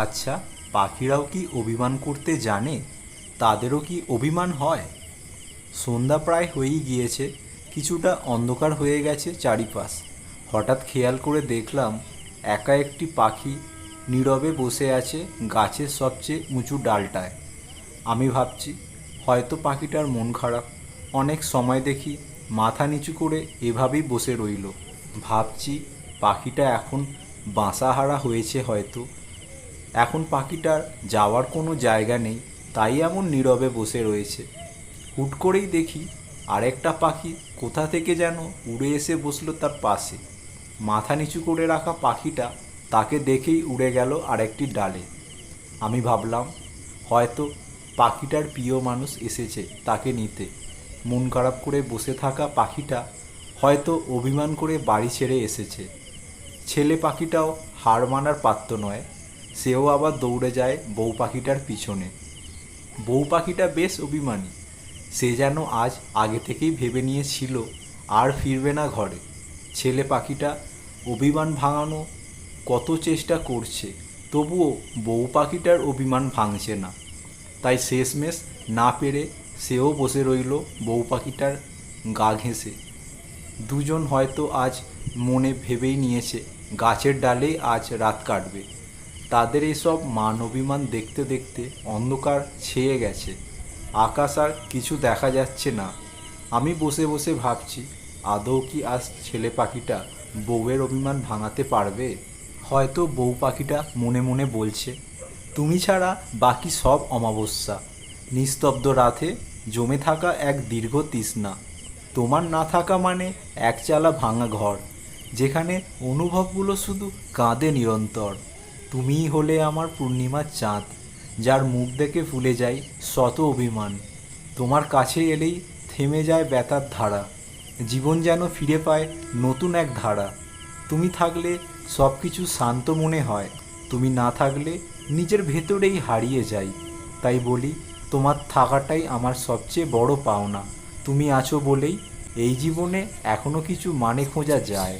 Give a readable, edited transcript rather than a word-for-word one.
আচ্ছা, পাখিরাও কি অভিমান করতে জানে? তাদেরও কি অভিমান হয়? সন্ধ্যা প্রায় হয়েই গিয়েছে, কিছুটা অন্ধকার হয়ে গেছে চারিপাশ। হঠাৎ খেয়াল করে দেখলাম একা একটি পাখি নীরবে বসে আছে গাছের সবচেয়ে উঁচু ডালটায়। আমি ভাবছি হয়তো পাখিটার মন খারাপ। অনেক সময় দেখি মাথা নিচু করে এভাবেই বসে রইল। ভাবছি পাখিটা এখন বাসাহারা হয়েছে হয়তো। এখন পাখিটার যাওয়ার কোনো জায়গা নেই, তাই এমন নীরবে বসে রয়েছে। হুট করেই দেখি আরেকটা পাখি কোথা থেকে যেন উড়ে এসে বসলো তার পাশে। মাথা নিচু করে রাখা পাখিটা তাকে দেখেই উড়ে গেল আরেকটি ডালে। আমি ভাবলাম হয়তো পাখিটার প্রিয় মানুষ এসেছে তাকে নিতে। মন খারাপ করে বসে থাকা পাখিটা হয়তো অভিমান করে বাড়ি ছেড়ে এসেছে। ছেলে পাখিটাও হার মানার পাত্র নয়, সেও আবার দৌড়ে যায় বউ পাখিটার পিছনে। বউ পাখিটা বেশ অভিমানী, সে যেন আজ আগে থেকেই ভেবে নিয়েছিল আর ফিরবে না ঘরে। ছেলে পাখিটা অভিমান ভাঙানো কত চেষ্টা করছে, তবুও বউ পাখিটার অভিমান ভাঙছে না। তাই শেষমেশ না পেরে সেও বসে রইল বউ পাখিটার গা ঘেঁষে। দুজন হয়তো আজ মনে ভেবেই নিয়েছে গাছের ডালেই আজ রাত কাটবে। তাদের এসব মান অভিমান দেখতে দেখতে অন্ধকার ছেয়ে গেছে, আকাশ আর কিছু দেখা যাচ্ছে না। আমি বসে বসে ভাবছি আদৌ কি আজ ছেলে পাখিটা বউয়ের অভিমান ভাঙাতে পারবে? হয়তো বউ পাখিটা মনে মনে বলছে, তুমি ছাড়া বাকি সব অমাবস্যা। নিস্তব্ধ রাতে জমে থাকা এক দীর্ঘ তৃষ্ণা। তোমার না থাকা মানে একচালা ভাঙা ঘর, যেখানে অনুভবগুলো শুধু কাঁদে নিরন্তর। তুমিই হলে আমার পূর্ণিমার চাঁদ, যার মুখ দেখে ভুলে যাই শত অভিমান। তোমার কাছে এলেই থেমে যায় ব্যথার ধারা, জীবন যেন ফিরে পায় নতুন এক ধারা। তুমি থাকলে সব কিছু শান্ত মনে হয়, তুমি না থাকলে নিজের ভেতরেই হারিয়ে যাই। তাই বলি, তোমার থাকাটাই আমার সবচেয়ে বড় পাওনা। তুমি আছো বলেই এই জীবনে এখনো কিছু মানে খোঁজা যায়।